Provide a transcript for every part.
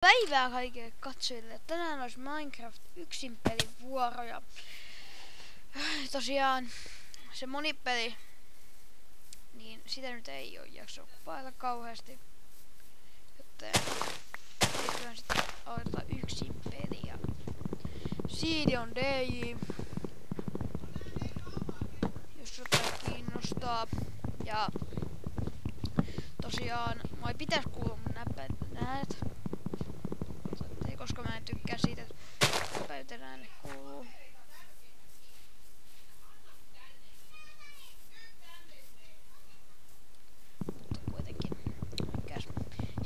Päivää kaikille katsojille. Tänään olisi Minecraft yksin pelin vuoro ja tosiaan se monipeli, niin sitä nyt ei ole jakso kuvailla kauheasti. Joten eiköhän sitten aloittaa yksin peli ja Siidi on DJ, jos jotain kiinnostaa. Ja tosiaan moi pitäis kuulua mun näppäät. Koska mä en tykkää siitä, että näppäytenäänne kuuluu. Mutta kuitenkin. Mikäs?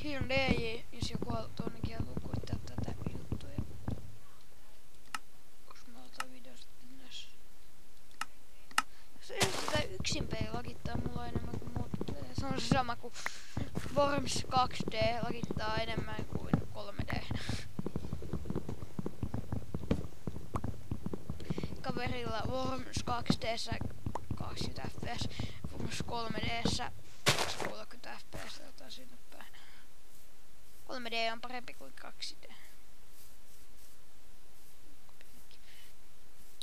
Siinä on DJ, jos joku tuonnekin haluaa koittaa tätä juttuja. Koska mä otan video sitten näissä. Se just tätä yksin peli lakittaa mulla enemmän kuin muut. Se on se sama kuin Worms 2D lakittaa enemmän kuin 3D. Kaverilla Worms 2D:ssä 20 fps, Worms 3D:ssä 30 fps, jotain sinne päin. 3D on parempi kuin 2D.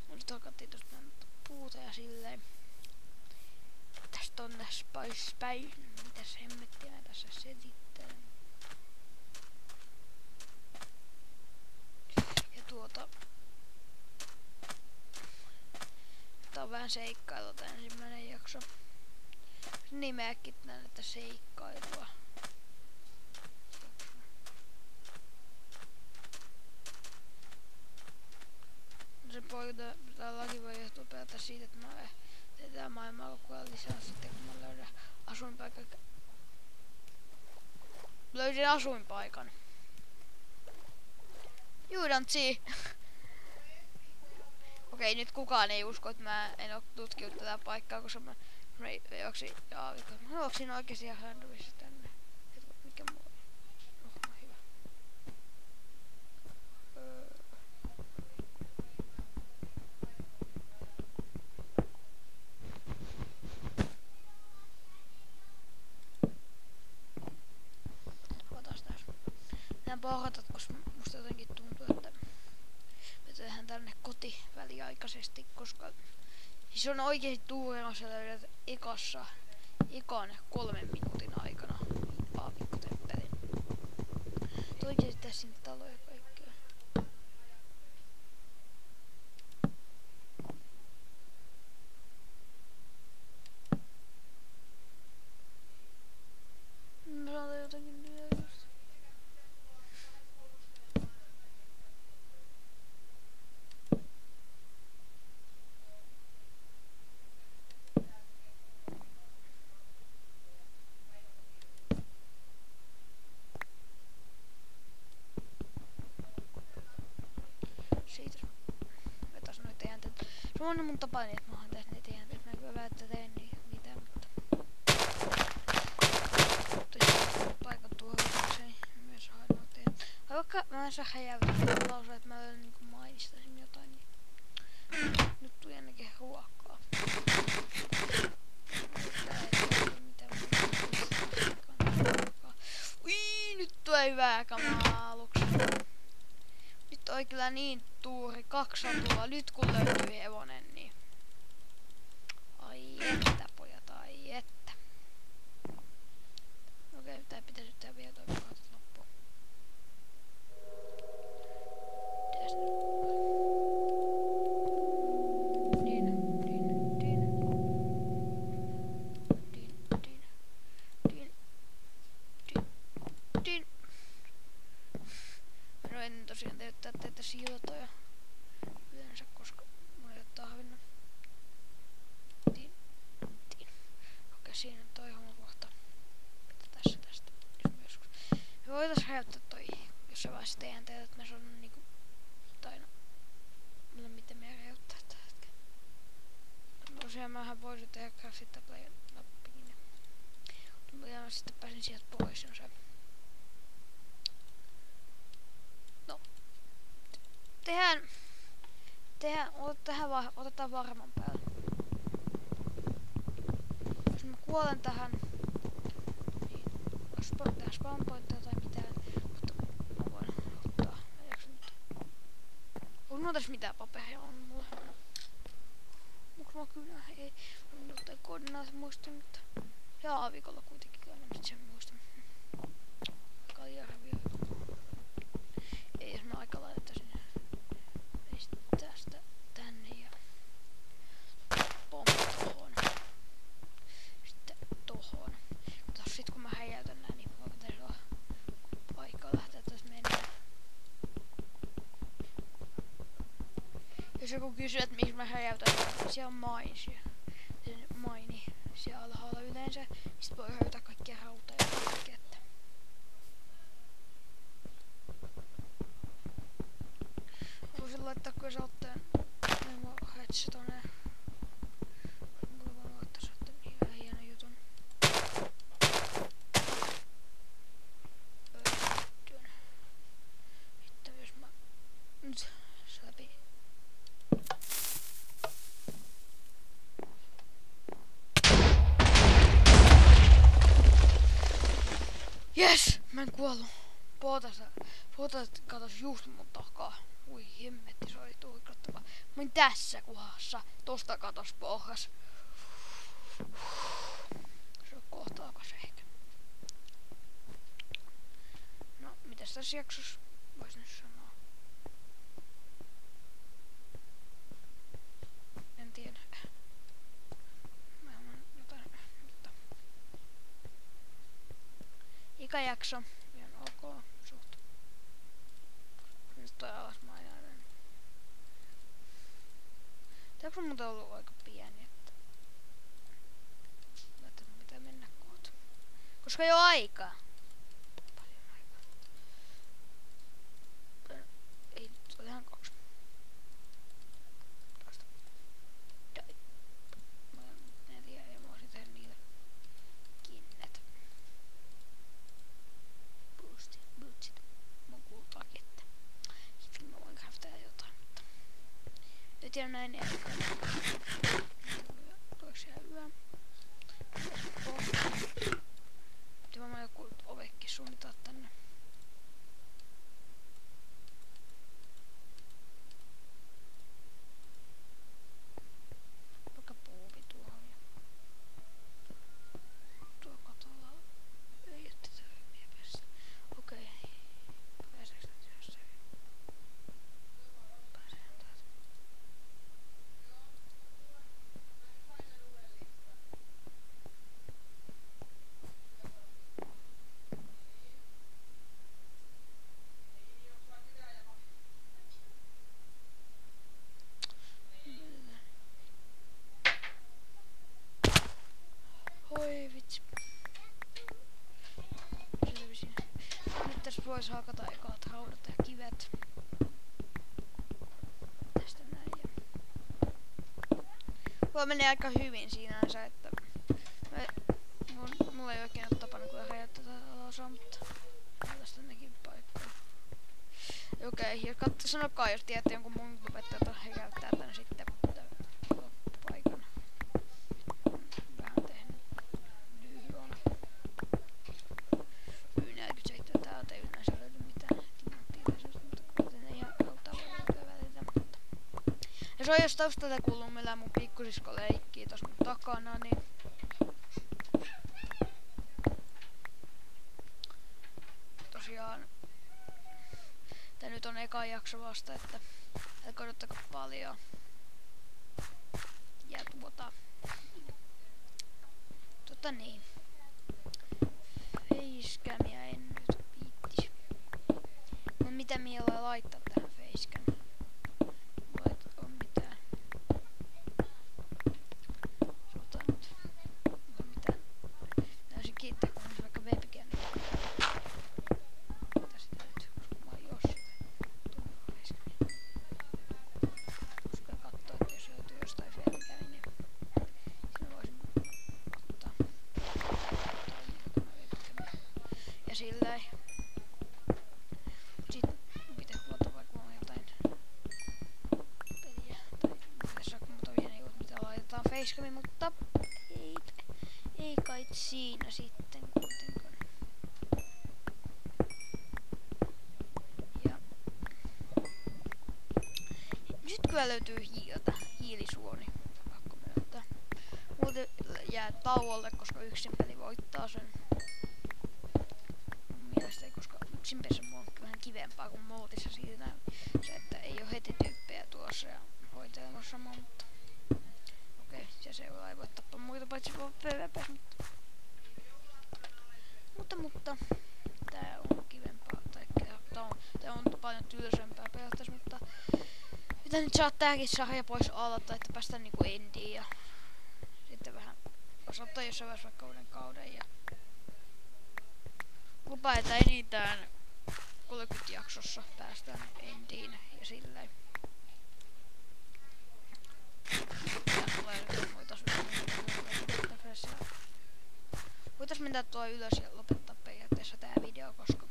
Nyt hakattiin tosta puuta ja silleen. Tästä on tässä päin. Mitäs hemmettiä mä tässä selittelen. Ja tää on vähän seikkailu tää ensimmäinen jakso. Nimeäkin tän, että seikkailua. Se poika, tää laki voi johtua pelkästään siitä, että mä teetään maailmaa koko ajan lisää sitten, kun mä löydän asuinpaikan. Löysin asuinpaikan. You don't see. Okei, nyt kukaan ei usko, että mä en oo tutkinut tätä paikkaa, koska mä juoksin oikeesti ihan randomissa tänne. Mikä mulla on? Oh, hyvä. Otas taas. Nää pohjatat, koska musta jotenkin tuntuu, että me tehdään tänne koti väliaikaisesti, koska siis on oikeesti tuuremassa löydät ekan 3 minuutin aikana aavikkotemppelin. Oikeesti tässä sinne taloja kaikkea. Mä saatan jotakin vielä just. Siitä vetäis noita jäänteitä. Se on mun tapa niin, että mä oon tehnyt niitä jäänteitä. Mä kyllä välttä teen niin mitään, mutta paikan tuohon myös saada noita jäänteitä. Vaikka mä en saa häjäyttää lausua, että mä löydän niinku mainistaisin jotain, niin nyt tuli ainakin ruokaa. Ui, nyt tulee hyvää kamaa aluksi. Nyt on kyllä niin tuuri 200, nyt kun löytyy hevonen, niin ai että pojat, ai että. Okei, tää pitäisi tää vielä toi kohdat loppuun. Mitäs nyt? En tosiaan täyttää tätä siltoja yleensä, koska mulla ei ole tahvinna. Okei, siinä on toi homma kohta. Tässä tästä joskus. Me voitais räjäyttää toi jossain vaiheessa teidän teitä, että me saadaan niinku taina. Mulla on miten me räjäyttää tällä hetkellä. Tosiaan mähän voisin tehdä graffita player nappiin. Mutta mä sitten pääsin sieltä pois, on se. Otetaan varman päälle. Jos mä kuolen tähän, niin jos tehdään spawn pointteja tai mitään, mutta mä voin Onko mä tässä mitään paperia on mulla? Onko mä kyllä? Ei. On jotain koordinaatit muistan, mutta... Jaa, viikolla kuitenkin aina nyt sen muistan. Aika liian häviö. Ei, jos mä aika laittaisin. Tästä tänne ja... Pommi tohon. Sitten tohon. Mutta sit kun mä häjäytän nää, niin mulla pitäisi olla aikaa lähteä tästä mennään. Jos joku kysyy, että miksi mä häjäytän, niin siellä on maini. Maini siellä alhaalla yleensä. Sitten voi häytää kaikkia hautaa ja kaikkea. Voisin laittaa kyllä saatteen headsetoneen. Mulla vaan laittaa saatteen ihan hieno jutun. Sitten jos mä nyt läpi. Jes! Mä en kuollu. Pootas katos just mun takaa. Ui hemmetti, se oli tuikattava. Mä olin tässä kohdassa. Tosta katos pohjas. Se on kohtaakas ehkä. No, mitäs tässä jaksossa vois nyt sanoa? En tiedä. Mä oon jotain, mutta... Ikäjakso. Ihan ok. Suht. Nyt toi alasmainainen. Tääks on muuten ollut aika pieni, että... Että pitää mennä kohta. Koska ei oo aikaa. Paljon aikaa. Ei, nyt on ihan 2. Toista. Mä en tiedä, ja mä voisin tehdä niitä kinnet. Boostit. Mun kuultaakin, että... Sitten mä voin craftaa jotain, mutta... Nyt tiedän näin jälkeen. Toiksi jää yö. Sitten mä joku ovekki suunnitaan tänne. Vaikka puuvi tuohon. Tuo katolla ei oo tätä hyviä päässä. Okei. Pääseekö nyt jossain? Pääsehän täältä. Oi vitsi. Selvisin. Nyt tässä vois hakata ekaat haudat ja kivet. Tästä näin. Mulla menee aika hyvin sinänsä, että... Mulla ei oikein ole tapana kyllä räjäyttää tätä alaosaa, mutta... Tästä nekin paikkaa. Okei, ja sanokaa jos tiedätte jonkun mun opettajata, he käyttää tän sitten paikan. Vähän tehnyt lyhyen. Y47 täältä ei yleensä löydy mitään timanttia tai sellaista, mutta kuten ei ihan auttaa voi välillä. Ja se on jos taustalta kuuluu, meillä mun pikkusisko leikkii tossa mun takana, niin... Tosiaan... Tää nyt on eka jakso vasta, että älkää odottako paljon. Ja niin. Facecamia en nyt viittis. No mitä mielellä laittaa tähän facecam? Mulla ei oo mitään. Sanotaan nyt. Mulla mitään. Täysin kiittää, kun on vaikka webcam. Tästä nyt, koska mä oon jossain. Koska kattoo, että jos löytyy jostain webcam, niin siinä voisin ottaa. Ja silleen. Sitten pitää kuvata vaikka mulla on jotain peliä. Tai tässä on muuta vielä jutut mitä laitetaan facecamiin, mutta ei kai siinä sitten kuitenkaan. nykyään löytyy hiiltä, hiilisuoni, pakko myöntää. Muuten jää tauolle, koska yksin peli voittaa sen. Mielestäni, koska yksin peli on vähän kivempaa kuin mootissa siitä se, että ei oo heti tyyppejä tuossa ja hoitelemassa monta. Okei, se seura ei voi tappaa muita paitsi PvP, mutta tää on kivempaa, tai tää on paljon tylsempää periaatteessa, mutta mitä nyt saat tääkin sarja pois alta, että päästään niinku endiin ja sitten vähän osoittaa jossain vaiheessa vaikka uuden kauden ja lupaa, että enintään 30 jaksossa päästään endiin ja silleen. Voitais mennä tuo ylös ja lopettaa periaatteessa tää video, koska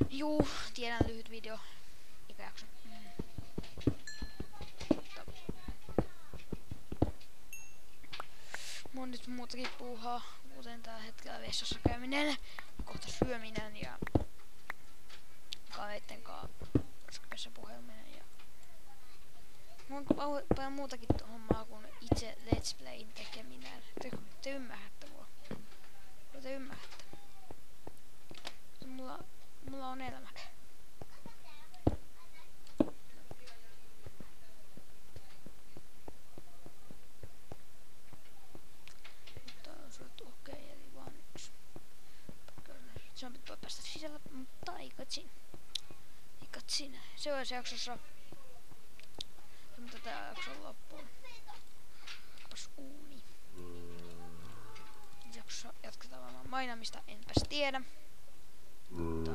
juu, tiedän lyhyt video, eikä jakso. Mun nyt muutakin puuhaa, kuten tää hetkellä vessassa käyminen, kohta syöminen ja kaveitten kanssa puheleminen ja on paljon muutakin hommaa kuin itse Let's Playin tekeminen. Te ymmärrätte mua. Te ymmärrätte. Mulla on elämä. Mutta on suottu okei, eli vaan yksi. Se on pitää päästä sisällä, mutta ei katsin. Ei katsin. Seuraavassa jaksossa mutta tää jakson loppuun. Kapas uuni. Jaksossa jatketaan varmaan mainamista, enpäs tiedä. Mutta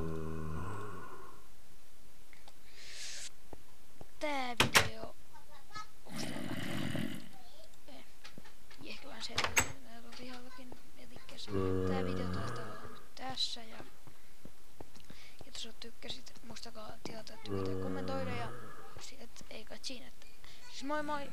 tää video... Onks tää ehkä vähän selvä pihallakin elikkäs. Tää video taitaa olla nyt tässä ja kiitos jos tykkäsit. Muistakaa tilata, tykätä ja kommentoida ja et ei kai siinä. Siis moi moi!